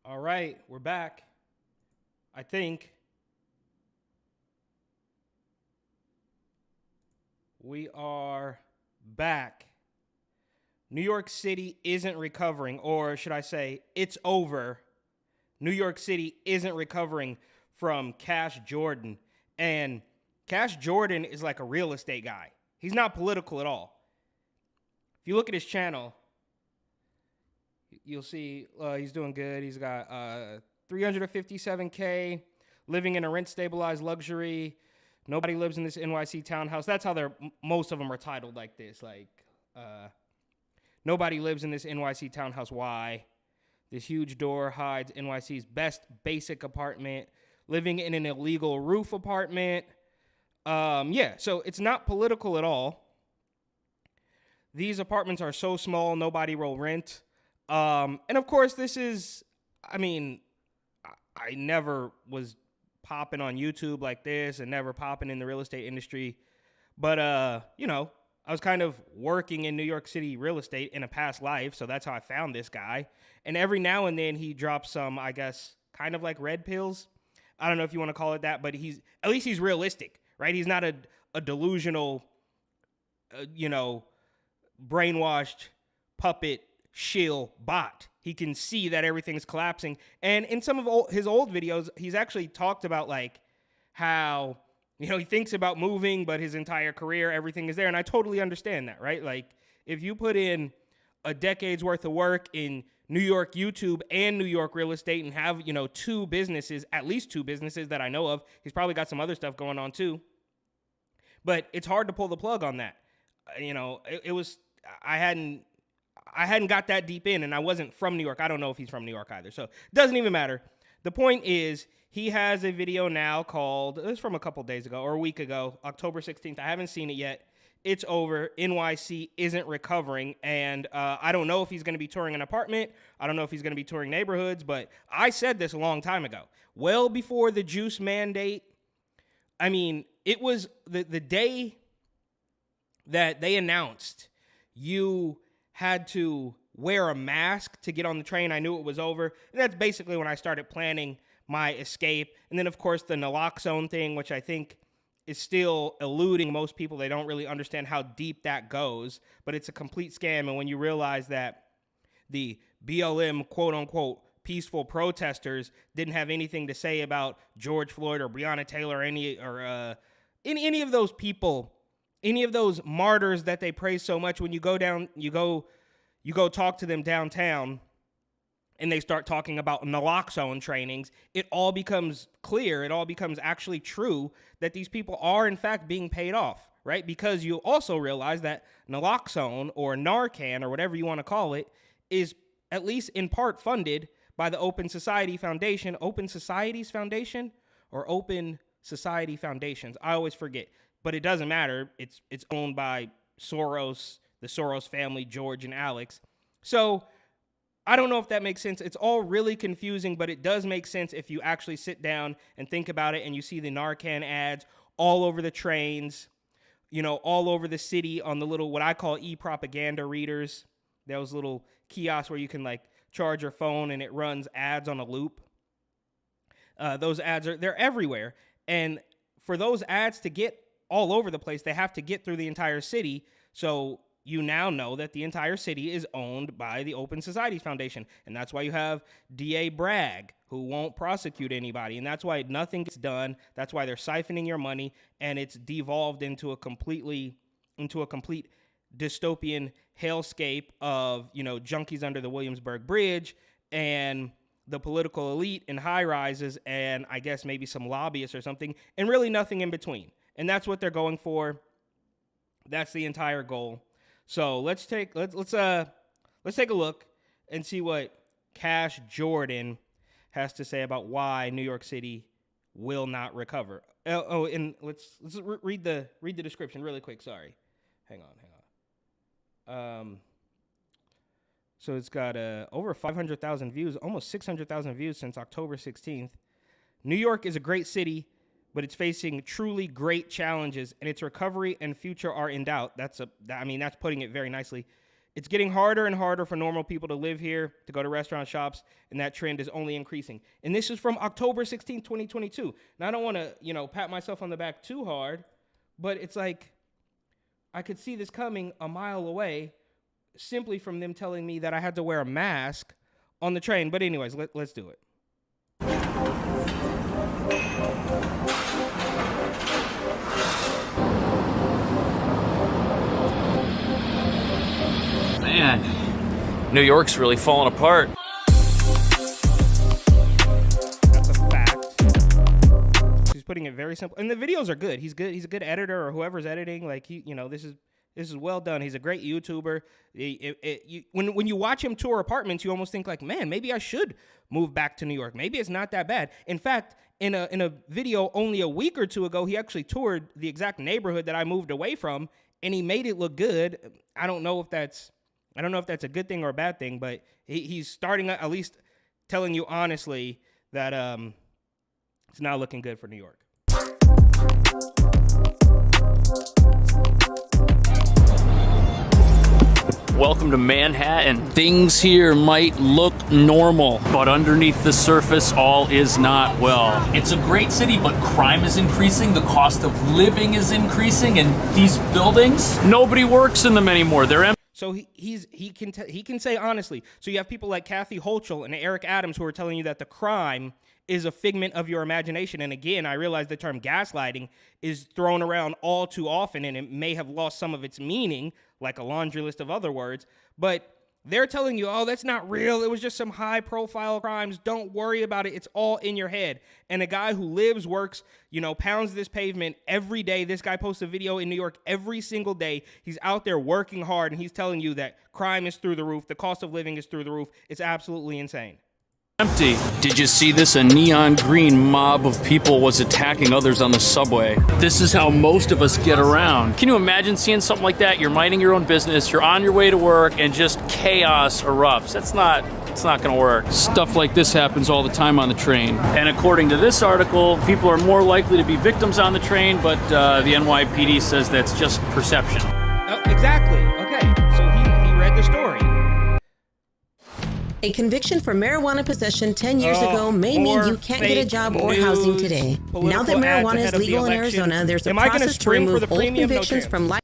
All right, we're back. I think we are back. New York City isn't recovering, or should I say, it's over. New York City isn't recovering from Cash Jordan. And Cash Jordan is like a real estate guy. He's not political at all. If you look at his channel, you'll see he's doing good. He's got 357K, living in a rent-stabilized luxury. Nobody lives in this NYC townhouse. That's how most of them are titled like this. Like, nobody lives in this NYC townhouse. Why? This huge door hides NYC's best basic apartment. Living in an illegal roof apartment. So it's not political at all. These apartments are so small, nobody will rent. And of course, this is, I never was popping on YouTube like this and never popping in the real estate industry. But, I was kind of working in New York City real estate in a past life. So that's how I found this guy. And every now and then he drops some, I guess, kind of like red pills. I don't know if you want to call it that, but at least he's realistic, right? He's not a delusional, brainwashed puppet shill bot. He can see that everything's collapsing. And in some of his old videos, he's actually talked about like how, he thinks about moving, but his entire career, everything is there. And I totally understand that, right? Like if you put in a decade's worth of work in New York YouTube and New York real estate and have, two businesses, at least two businesses that I know of, he's probably got some other stuff going on too. But it's hard to pull the plug on that. I hadn't got that deep in, and I wasn't from New York. I don't know if he's from New York either, so it doesn't even matter. The point is, he has a video now called, it's from a couple days ago, or a week ago, October 16th. I haven't seen it yet. It's over. NYC isn't recovering, and I don't know if he's going to be touring an apartment. I don't know if he's going to be touring neighborhoods, but I said this a long time ago, well before the juice mandate. It was the day that they announced you had to wear a mask to get on the train. I knew it was over. And that's basically when I started planning my escape. And then, of course, the naloxone thing, which I think is still eluding most people. They don't really understand how deep that goes. But it's a complete scam. And when you realize that the BLM, quote-unquote, peaceful protesters didn't have anything to say about George Floyd or Breonna Taylor or any of those people, any of those martyrs that they praise so much, when you go talk to them downtown and they start talking about naloxone trainings, it all becomes clear, it all becomes actually true that these people are in fact being paid off, right? Because you also realize that naloxone or Narcan or whatever you want to call it is at least in part funded by the Open Society Foundation. Open Societies Foundation or Open Society Foundations. I always forget, but it doesn't matter. It's owned by Soros, the Soros family, George and Alex. So I don't know if that makes sense. It's all really confusing, but it does make sense if you actually sit down and think about it and you see the Narcan ads all over the trains, all over the city on the little, what I call e-propaganda readers. Those little kiosks where you can like charge your phone and it runs ads on a loop. Those ads they're everywhere. And for those ads to get all over the place, they have to get through the entire city. So you now know that the entire city is owned by the Open Societies Foundation. And that's why you have DA Bragg, who won't prosecute anybody. And that's why nothing gets done. That's why they're siphoning your money. And it's devolved into a complete dystopian hellscape of, junkies under the Williamsburg Bridge and the political elite in high rises and I guess maybe some lobbyists or something, and really nothing in between. And that's what they're going for. That's the entire goal. So let's take a look and see what Cash Jordan has to say about why New York City will not recover. And let's read the description really quick. Sorry, hang on. So it's got over 500,000 views, almost 600,000 views since October 16th. New York is a great city, but it's facing truly great challenges, and its recovery and future are in doubt. That's putting it very nicely. It's getting harder and harder for normal people to live here, to go to restaurant shops, and that trend is only increasing. And this is from October 16, 2022. Now, I don't want to, pat myself on the back too hard, but it's like I could see this coming a mile away simply from them telling me that I had to wear a mask on the train. But anyways, let's do it. Man, New York's really falling apart. That's a fact. He's putting it very simple, and the videos are good. He's good. He's a good editor, or whoever's editing. Like this is well done. He's a great YouTuber. When you watch him tour apartments, you almost think like, man, maybe I should move back to New York. Maybe it's not that bad. In fact, in a video only a week or two ago, he actually toured the exact neighborhood that I moved away from, and he made it look good. I don't know if that's a good thing or a bad thing, but he's starting at least telling you honestly that it's not looking good for New York. Welcome to Manhattan. Things here might look normal, but underneath the surface, all is not well. It's a great city, but crime is increasing, the cost of living is increasing, and these buildings, nobody works in them anymore. They're empty. So he can say honestly. So you have people like Kathy Hochul and Eric Adams who are telling you that the crime is a figment of your imagination. And again, I realize the term gaslighting is thrown around all too often, and it may have lost some of its meaning, like a laundry list of other words. But they're telling you, oh, that's not real. It was just some high-profile crimes. Don't worry about it. It's all in your head. And a guy who lives, works, pounds this pavement every day. This guy posts a video in New York every single day. He's out there working hard, and he's telling you that crime is through the roof. The cost of living is through the roof. It's absolutely insane. Empty. Did you see this? A neon green mob of people was attacking others on the subway. This is how most of us get around. Can you imagine seeing something like that? You're minding your own business, you're on your way to work, and just chaos erupts. It's not going to work. Stuff like this happens all the time on the train. And according to this article, people are more likely to be victims on the train, but the NYPD says that's just perception. Oh, exactly. Okay. So he read the story. A conviction for marijuana possession 10 years ago may mean you can't get a job or housing today. Now that marijuana is legal in Arizona, there's a process to remove old convictions from life.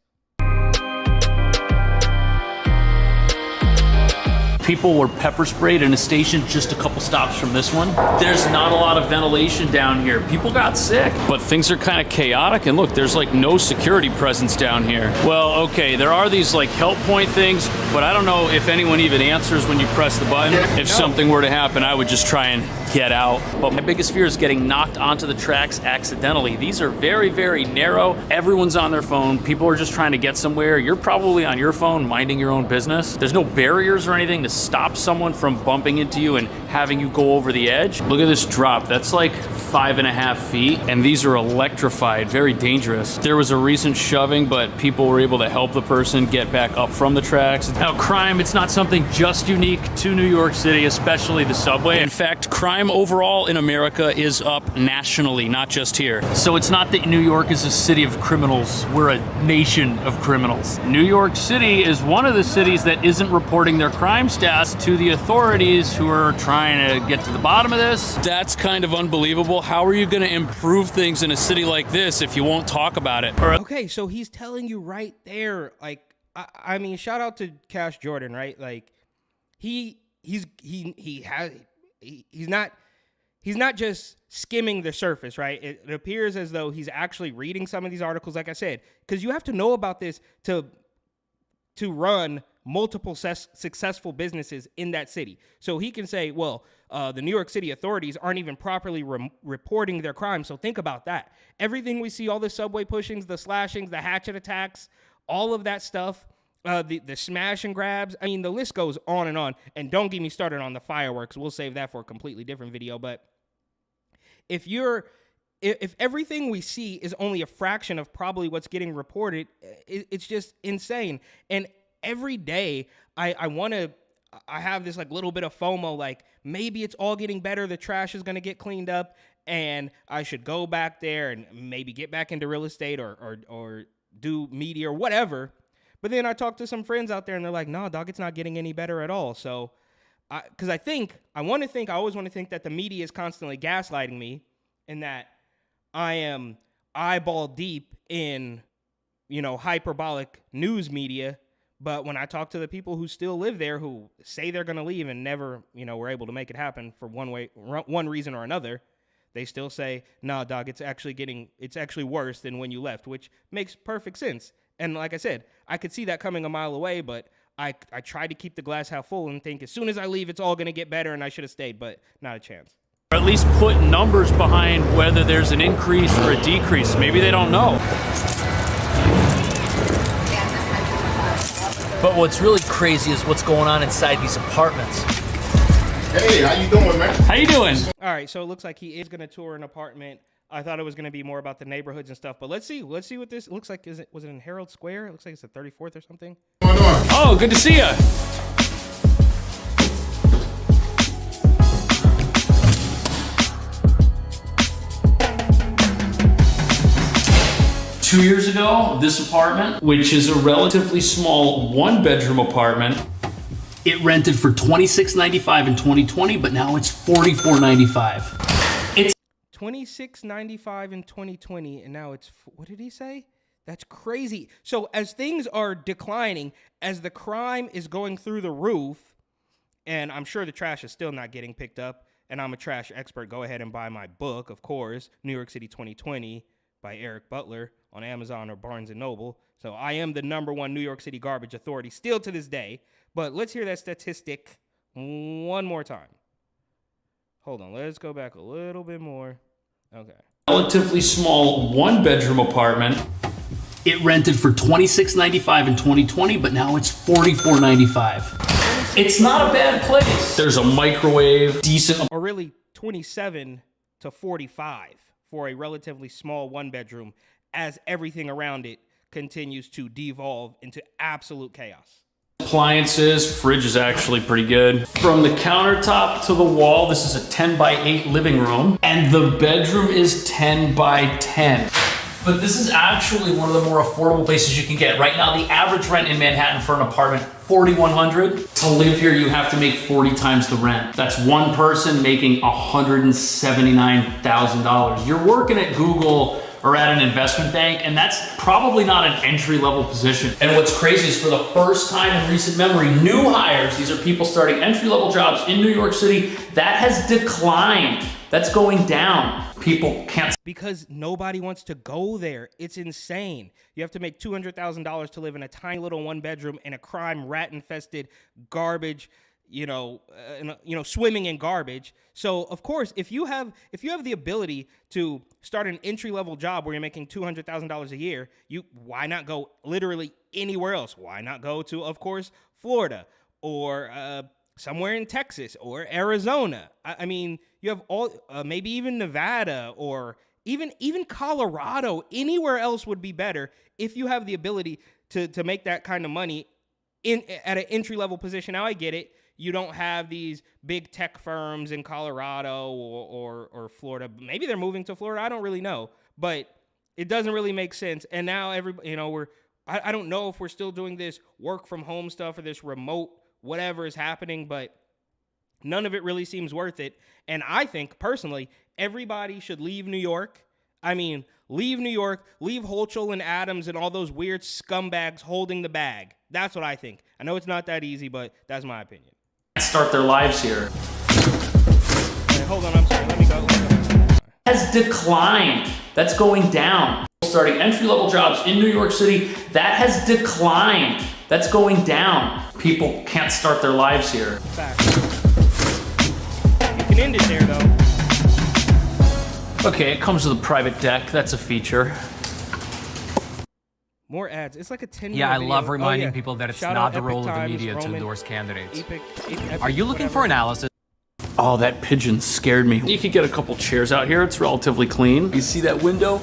People were pepper sprayed in a station just a couple stops from this one. There's not a lot of ventilation down here. People got sick, but things are kind of chaotic. And look, there's like no security presence down here. Well, okay, there are these like help point things, but I don't know if anyone even answers when you press the button. If something were to happen, I would just try and get out. But my biggest fear is getting knocked onto the tracks accidentally. These are very, very narrow. Everyone's on their phone. People are just trying to get somewhere. You're probably on your phone minding your own business. There's no barriers or anything to stop someone from bumping into you and having you go over the edge. Look at this drop. That's like 5.5 feet, and these are electrified, very dangerous. There was a recent shoving, but people were able to help the person get back up from the tracks. Now, crime, it's not something just unique to New York City, especially the subway. In fact, crime overall in America is up nationally, not just here. So it's not that New York is a city of criminals. We're a nation of criminals. New York City is one of the cities that isn't reporting their crime stats to the authorities who are trying to get to the bottom of this. That's kind of unbelievable. How are you going to improve things in a city like this if you won't talk about it? Okay, so he's telling you right there, like, I mean, shout out to Cash Jordan, right? Like, he's not just skimming the surface, right? It appears as though he's actually reading some of these articles, like I said, because you have to know about this to run multiple successful businesses in that city. So he can say, well, the New York City authorities aren't even properly reporting their crime. So think about that. Everything we see, all the subway pushings, the slashings, the hatchet attacks, all of that stuff, the smash and grabs. I mean, the list goes on and on. And don't get me started on the fireworks. We'll save that for a completely different video. But if everything we see is only a fraction of probably what's getting reported, it's just insane. And every day I have this like little bit of FOMO, like maybe it's all getting better. The trash is going to get cleaned up and I should go back there and maybe get back into real estate or do media or whatever. But then I talked to some friends out there, and they're like, no, dog, it's not getting any better at all. So, because I always want to think that the media is constantly gaslighting me and that I am eyeball deep in, hyperbolic news media. But when I talk to the people who still live there, who say they're going to leave and never, were able to make it happen for one reason or another, they still say, nah, dog, it's actually worse than when you left, which makes perfect sense. And like I said, I could see that coming a mile away, but I try to keep the glass half full and think as soon as I leave, it's all going to get better and I should have stayed, but not a chance. Or at least put numbers behind whether there's an increase or a decrease. Maybe they don't know. But what's really crazy is what's going on inside these apartments. Hey, how you doing, man? How you doing? All right, so it looks like he is going to tour an apartment. I thought it was going to be more about the neighborhoods and stuff, but let's see what this looks like. Was it in Herald Square? It looks like it's the 34th or something. What's going on? Oh, good to see you. 2 years ago, this apartment, which is a relatively small one-bedroom apartment, it rented for $26.95 in 2020, but now it's $44.95. It's $26.95 in 2020, and now it's, what did he say? That's crazy. So as things are declining, as the crime is going through the roof, and I'm sure the trash is still not getting picked up, and I'm a trash expert, go ahead and buy my book, of course, New York City 2020 by Eric Butler on Amazon or Barnes & Noble. So I am the #1 New York City garbage authority still to this day. But let's hear that statistic one more time. Hold on, let's go back a little bit more. Okay. Relatively small one-bedroom apartment. It rented for $26.95 in 2020, but now it's $44.95. It's not a bad place. There's a microwave, decent. Or really 27 to 45 for a relatively small one-bedroom, as everything around it continues to devolve into absolute chaos. Appliances, fridge is actually pretty good. From the countertop to the wall, this is a 10 by 8 living room, and the bedroom is 10 by 10. But this is actually one of the more affordable places you can get. Right now, the average rent in Manhattan for an apartment, $4,100. To live here, you have to make 40 times the rent. That's one person making $179,000. You're working at Google or at an investment bank, and that's probably not an entry-level position. And what's crazy is for the first time in recent memory, new hires, these are people starting entry-level jobs in New York City, that has declined. That's going down. People can't. Because nobody wants to go there. It's insane. You have to make $200,000 to live in a tiny little one bedroom in a crime rat-infested garbage, swimming in garbage. So of course, if you have the ability to start an entry-level job where you're making $200,000 a year, why not go literally anywhere else? Why not go to, of course, Florida or somewhere in Texas or Arizona? I mean, you have all maybe even Nevada or even Colorado. Anywhere else would be better if you have the ability to make that kind of money at an entry-level position. Now I get it. You don't have these big tech firms in Colorado or Florida. Maybe they're moving to Florida. I don't really know, but it doesn't really make sense. And now everybody, I don't know if we're still doing this work from home stuff or this remote whatever is happening, but none of it really seems worth it. And I think personally, everybody should leave New York. I mean, leave New York, leave Holchel and Adams and all those weird scumbags holding the bag. That's what I think. I know it's not that easy, but that's my opinion. Start their lives here. Wait, hold on, I'm sorry. Let me go. Has declined. That's going down. Starting entry-level jobs in New York City, that has declined. That's going down. People can't start their lives here. Fact. You can end it there, though. Okay, it comes with a private deck. That's a feature. More ads. It's like a 10-minute Yeah, I video. love reminding people that it's Shout not out the Epic role of the Times, media to Roman, endorse candidates. Epic, Are you looking whatever. for analysis? Oh, that pigeon scared me. You could get a couple chairs out here. It's relatively clean. You see that window?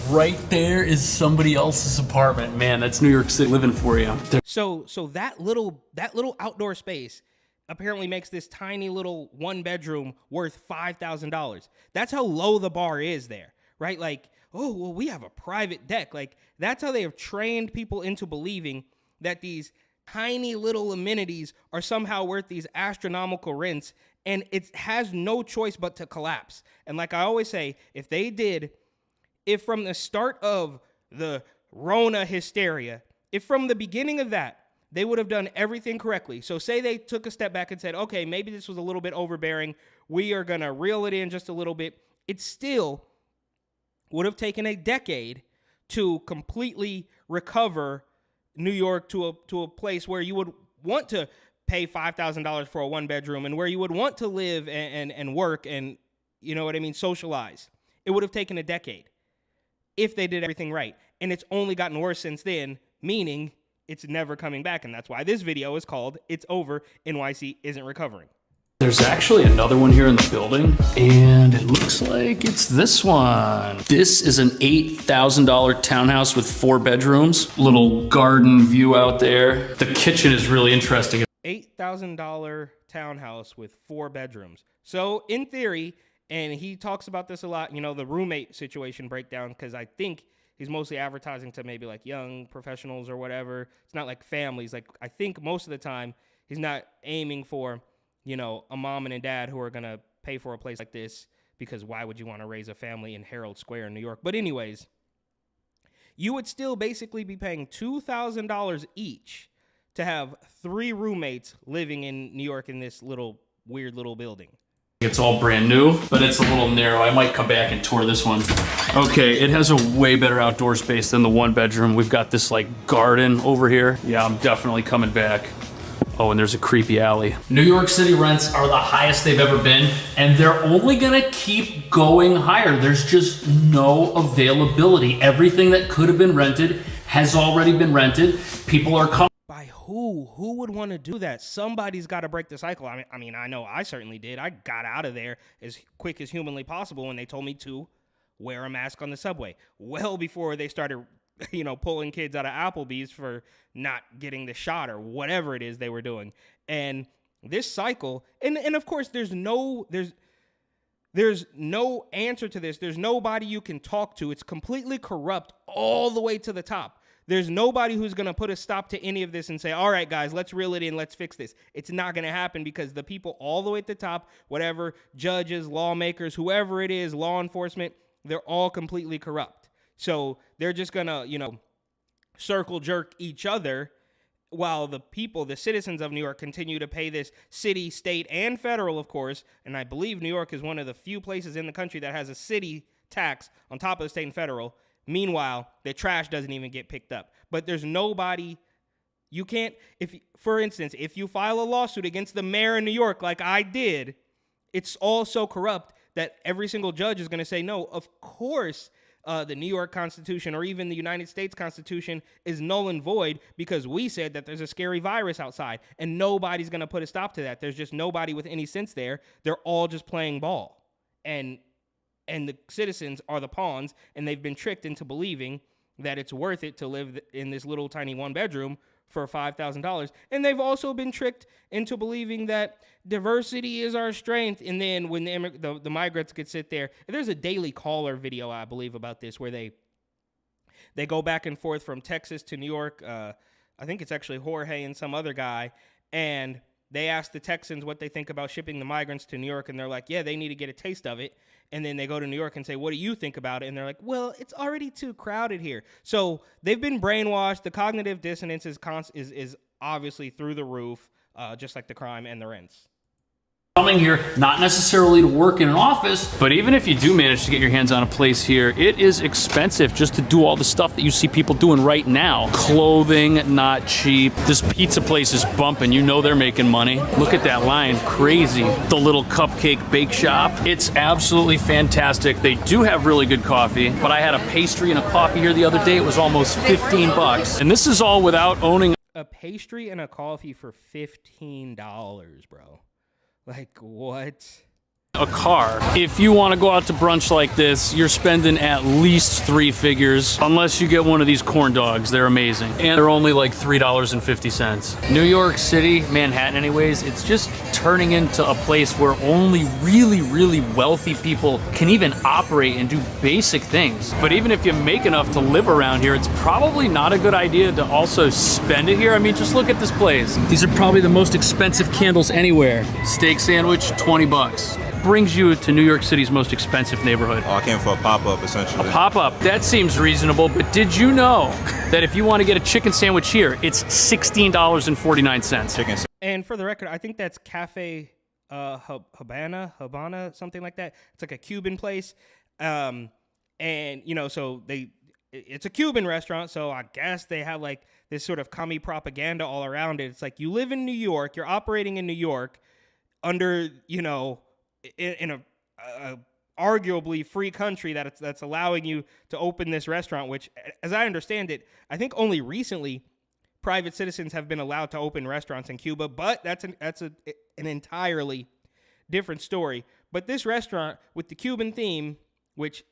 Right there is somebody else's apartment. Man, that's New York City living for you. So that little outdoor space apparently makes this tiny little one bedroom worth $5,000. That's how low the bar is there, right? Like, oh, well, we have a private deck. Like, that's how they have trained people into believing that these tiny little amenities are somehow worth these astronomical rents, and it has no choice but to collapse. And like I always say, if from the start of the Rona hysteria, if from the beginning of that, they would have done everything correctly. So say they took a step back and said, okay, maybe this was a little bit overbearing. We are going to reel it in just a little bit. It still would have taken a decade to completely recover New York to a place where you would want to pay $5,000 for a one-bedroom and where you would want to live and work and, you know what I mean, socialize. It would have taken a decade if they did everything right. And it's only gotten worse since then, meaning it's never coming back. And that's why this video is called It's Over, NYC Isn't Recovering. There's actually another one here in the building, and it looks like it's this one. This is an $8,000 townhouse with 4 bedrooms. Little garden view out there. The kitchen is really interesting. $8,000 townhouse with 4 bedrooms. So in theory, and he talks about this a lot, you know, the roommate situation breakdown, because I think he's mostly advertising to maybe like young professionals or whatever. It's not like families. Like I think most of the time he's not aiming for, you know, a mom and a dad who are going to pay for a place like this, because why would you want to raise a family in Herald Square in New York? But anyways, you would still basically be paying $2,000 each to have 3 roommates living in New York in this weird little building. It's all brand new, but it's a little narrow. I might come back and tour this one. Okay, it has a way better outdoor space than the 1 bedroom. We've got this like garden over here. Yeah, I'm definitely coming back. Oh, and there's a creepy alley. New York City rents are the highest they've ever been, and they're only gonna keep going higher. There's just no availability. Everything that could have been rented has already been rented. People are coming. By who? Who would want to do that? Somebody's got to break the cycle. I mean, I know I certainly did. I got out of there as quick as humanly possible when they told me to wear a mask on the subway. Well before they started, you know, pulling kids out of Applebee's for not getting the shot or whatever it is they were doing. And this cycle, and of course there's no answer to this. There's nobody you can talk to. It's completely corrupt all the way to the top. There's nobody who's going to put a stop to any of this and say, all right, guys, let's reel it in. Let's fix this. It's not going to happen because the people all the way at the top, whatever, judges, lawmakers, whoever it is, law enforcement, they're all completely corrupt. So they're just going to, you know, circle jerk each other while the people, the citizens of New York, continue to pay this city, state, and federal, of course. And I believe New York is one of the few places in the country that has a city tax on top of the state and federal. Meanwhile, the trash doesn't even get picked up. But there's nobody, you can't, for instance, if you file a lawsuit against the mayor in New York like I did, it's all so corrupt that every single judge is going to say, no, of course the New York Constitution or even the United States Constitution is null and void because we said that there's a scary virus outside, and nobody's going to put a stop to that. There's just nobody with any sense there. They're all just playing ball. And the citizens are the pawns, and they've been tricked into believing that it's worth it to live in this little tiny 1 bedroom for $5,000. And they've also been tricked into believing that diversity is our strength. And then when the migrants could sit there, there's a Daily Caller video, I believe, about this, where they go back and forth from Texas to New York. I think it's actually Jorge and some other guy. And they ask the Texans what they think about shipping the migrants to New York. And they're like, yeah, they need to get a taste of it. And then they go to New York and say, what do you think about it? And they're like, well, it's already too crowded here. So they've been brainwashed. The cognitive dissonance is obviously through the roof, just like the crime and the rents. Coming here, not necessarily to work in an office, but even if you do manage to get your hands on a place here, it is expensive just to do all the stuff that you see people doing right now. Clothing, not cheap. This pizza place is bumping. You know they're making money. Look at that line, crazy. The little cupcake bake shop. It's absolutely fantastic. They do have really good coffee, but I had a pastry and a coffee here the other day. It was almost 15 bucks. And this is all without owning a pastry and a coffee for $15, bro. Like, what? a car. If you want to go out to brunch like this, you're spending at least 3 figures, unless you get one of these corn dogs. They're amazing. And they're only like $3.50. New York City, Manhattan anyways, it's just turning into a place where only really, really wealthy people can even operate and do basic things. But even if you make enough to live around here, it's probably not a good idea to also spend it here. I mean, just look at this place. These are probably the most expensive candles anywhere. Steak sandwich, 20 bucks. Brings you to New York City's most expensive neighborhood. Oh, I came for a pop-up, essentially. A pop-up, that seems reasonable, but did you know that if you want to get a chicken sandwich here, it's $16.49? Chicken. And for the record, I think that's Cafe Habana, something like that. It's like a Cuban place. And, you know, so it's a Cuban restaurant, so I guess they have like this sort of commie propaganda all around it. It's like you live in New York, you're operating in New York under, you know, in a arguably free country that's allowing you to open this restaurant, which, as I understand it, I think only recently private citizens have been allowed to open restaurants in Cuba, but that's an entirely different story. But this restaurant with the Cuban theme, which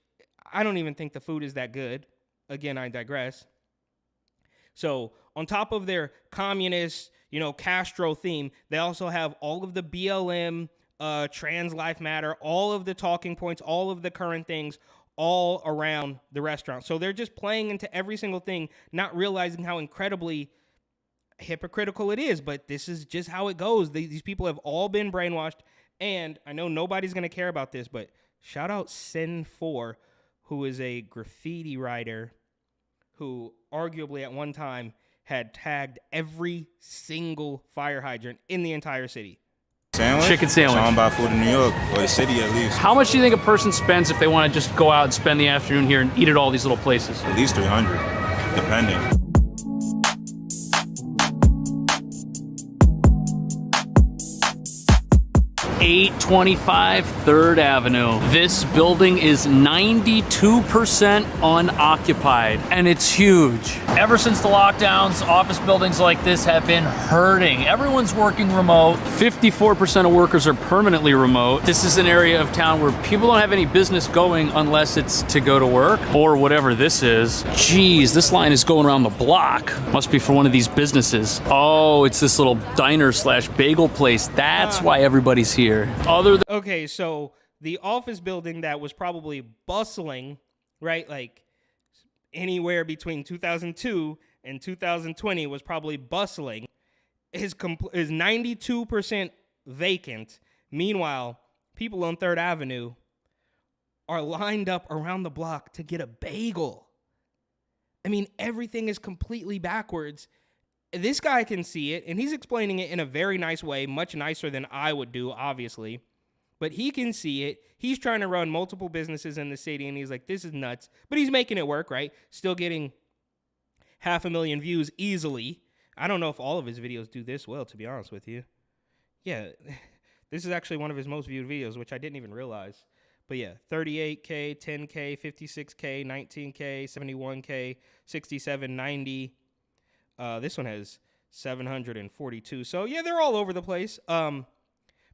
I don't even think the food is that good. Again, I digress. So on top of their communist, you know, Castro theme, they also have all of the BLM, trans life matter, all of the talking points, all of the current things all around the restaurant. So they're just playing into every single thing, not realizing how incredibly hypocritical it is, but this is just how it goes. These people have all been brainwashed, and I know nobody's going to care about this, but shout out Sin4, who is a graffiti writer who arguably at one time had tagged every single fire hydrant in the entire city. Sandwich? Chicken sandwich. So I'm about food in New York, or the city at least. How much do you think a person spends if they want to just go out and spend the afternoon here and eat at all these little places? At least 300, depending. $825 3rd Avenue. This building is 92% unoccupied, and it's huge. Ever since the lockdowns, office buildings like this have been hurting. Everyone's working remote. 54% of workers are permanently remote. This is an area of town where people don't have any business going unless it's to go to work or whatever this is. Geez, this line is going around the block. Must be for one of these businesses. Oh, it's this little diner / bagel place. That's why everybody's here. Okay, so the office building that was probably bustling, right, like anywhere between 2002 and 2020 was probably bustling, is 92% vacant. Meanwhile, people on 3rd Avenue are lined up around the block to get a bagel. I mean, everything is completely backwards. This guy can see it, and he's explaining it in a very nice way, much nicer than I would do, obviously. But he can see it. He's trying to run multiple businesses in the city, and he's like, this is nuts. But he's making it work, right? Still getting 500,000 views easily. I don't know if all of his videos do this well, to be honest with you. Yeah, this is actually one of his most viewed videos, which I didn't even realize. But yeah, 38K, 10K, 56K, 19K, 71K, 67, 90. This one has 742. So yeah, they're all over the place. But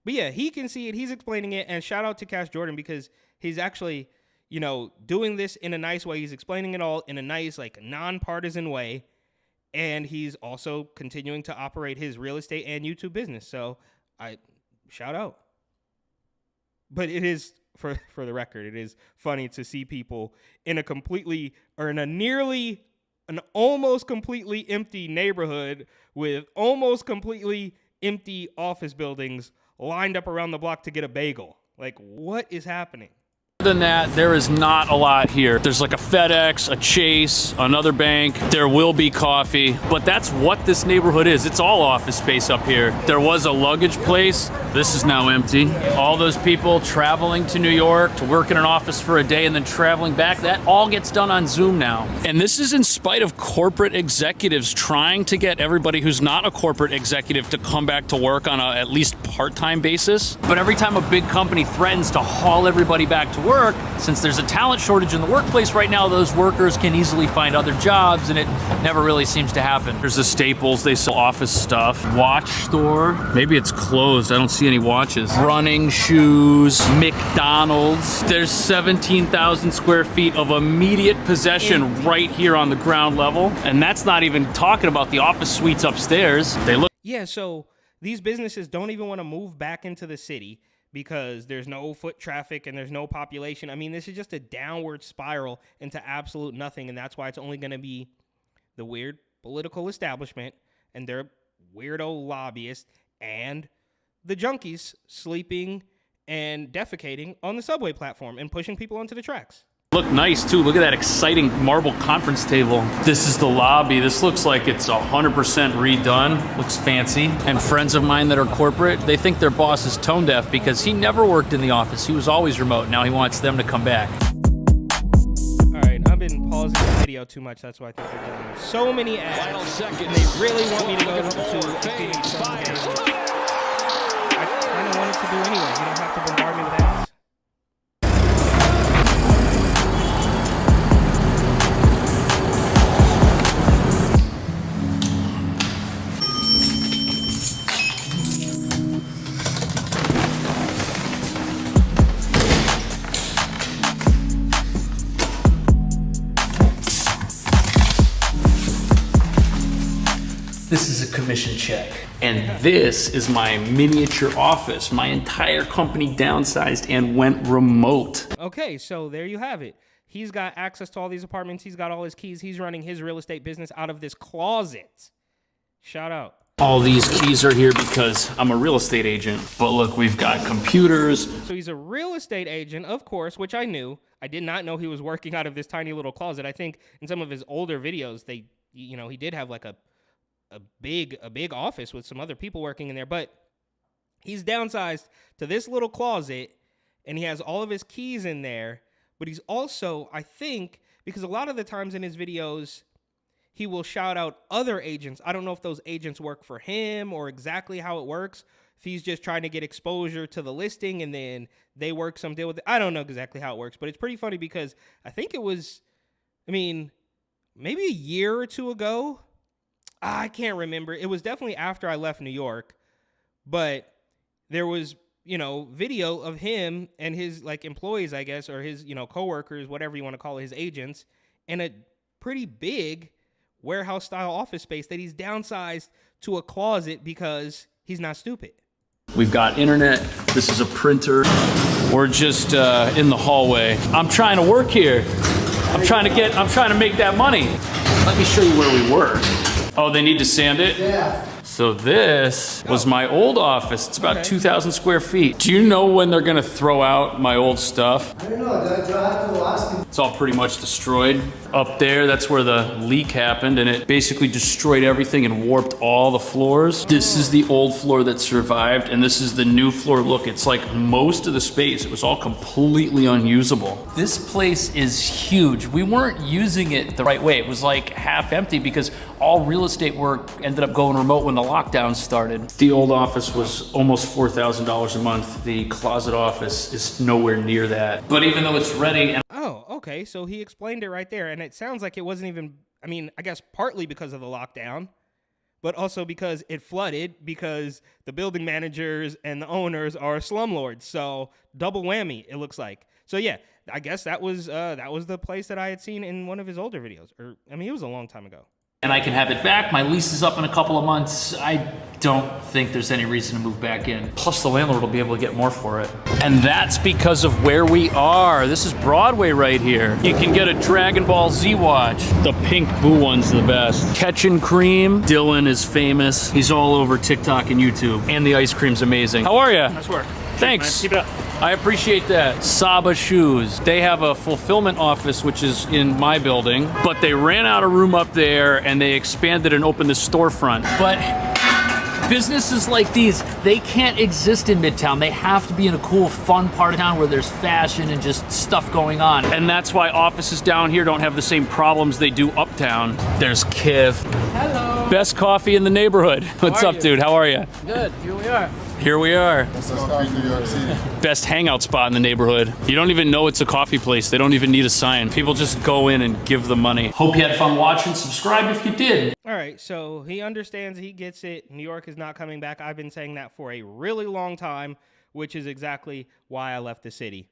yeah, he can see it. He's explaining it. And shout out to Cash Jordan because he's actually, you know, doing this in a nice way. He's explaining it all in a nice, like, nonpartisan way. And he's also continuing to operate his real estate and YouTube business. So I shout out. But it is, for the record, it is funny to see people in an almost completely empty neighborhood with almost completely empty office buildings lined up around the block to get a bagel. Like, what is happening? Other than that, there is not a lot here. There's like a FedEx, a Chase, another bank. There will be coffee, but that's what this neighborhood is. It's all office space up here. There was a luggage place. This is now empty. All those people traveling to New York to work in an office for a day and then traveling back, that all gets done on Zoom now. And this is in spite of corporate executives trying to get everybody who's not a corporate executive to come back to work on a at least part-time basis. But every time a big company threatens to haul everybody back to work, since there's a talent shortage in the workplace right now, those workers can easily find other jobs, and it never really seems to happen. There's the Staples, they sell office stuff. Watch store, maybe it's closed, I don't see any watches. Running shoes, McDonald's. There's 17,000 square feet of immediate possession right here on the ground level, and that's not even talking about the office suites upstairs. They look. Yeah, so these businesses don't even want to move back into the city because there's no foot traffic and there's no population. I mean, this is just a downward spiral into absolute nothing, and that's why it's only going to be the weird political establishment and their weirdo lobbyists and the junkies sleeping and defecating on the subway platform and pushing people onto the tracks. Look nice too. Look at that exciting marble conference table. This is the lobby. This looks like it's 100% redone. Looks fancy. And friends of mine that are corporate, they think their boss is tone deaf because he never worked in the office. He was always remote. Now he wants them to come back. All right, I've been pausing the video too much. That's why I think they're giving me so many ads. And they really want me to go to Phoenix Sunday. I kind of wanted to do anyway. You don't have to bombard me with ads. This is a commission check. And this is my miniature office. My entire company downsized and went remote. Okay, so there you have it. He's got access to all these apartments. He's got all his keys. He's running his real estate business out of this closet. Shout out. All these keys are here because I'm a real estate agent. But look, we've got computers. So he's a real estate agent, of course, which I knew. I did not know he was working out of this tiny little closet. I think in some of his older videos, he did have like a big office with some other people working in there, but he's downsized to this little closet and he has all of his keys in there. But he's also, I think, because a lot of the times in his videos, he will shout out other agents. I don't know if those agents work for him or exactly how it works. If he's just trying to get exposure to the listing and then they work some deal with it. I don't know exactly how it works, but it's pretty funny because I think it was, maybe a year or two ago. I can't remember. It was definitely after I left New York, but there was, video of him and his employees, I guess, or his, coworkers, whatever you want to call it, his agents, in a pretty big warehouse style office space that he's downsized to a closet because he's not stupid. We've got internet. This is a printer. We're just in the hallway. I'm trying to work here. I'm trying to make that money. Let me show you where we work. Oh, they need to sand it? Yeah. So this was my old office. It's about 2,000 square feet. Do you know when they're gonna throw out my old stuff? I don't know, I have to ask him. It's all pretty much destroyed. Up there, that's where the leak happened, and it basically destroyed everything and warped all the floors. This is the old floor that survived, and this is the new floor. Look, it's like most of the space. It was all completely unusable. This place is huge. We weren't using it the right way. It was like half empty because all real estate work ended up going remote when the lockdown started. The old office was almost $4,000 a month. The closet office is nowhere near that. But even though it's ready and Oh, okay. So he explained it right there. And it sounds like it wasn't even, I guess partly because of the lockdown, but also because it flooded because the building managers and the owners are slumlords. So double whammy, it looks like. So yeah, I guess that was the place that I had seen in one of his older videos. Or, it was a long time ago. And I can have it back. My lease is up in a couple of months. I don't think there's any reason to move back in. Plus the landlord will be able to get more for it. And that's because of where we are. This is Broadway right here. You can get a Dragon Ball Z watch. The pink boo one's the best. Catchin' Cream. Dylan is famous. He's all over TikTok and YouTube. And the ice cream's amazing. How are you? Nice work. Thanks. Keep it up. I appreciate that. Saba Shoes. They have a fulfillment office, which is in my building, but they ran out of room up there and they expanded and opened the storefront. But businesses like these, they can't exist in Midtown. They have to be in a cool, fun part of town where there's fashion and just stuff going on. And that's why offices down here don't have the same problems they do uptown. There's Kiv. Hello. Best coffee in the neighborhood. What's up, dude? How are you? Good. Here we are. Here we are. That's coffee, New York City. Best hangout spot in the neighborhood. You don't even know it's a coffee place. They don't even need a sign. People just go in and give the money. Hope you had fun watching. Subscribe if you did. All right, so he understands, he gets it. New York is not coming back. I've been saying that for a really long time, which is exactly why I left the city.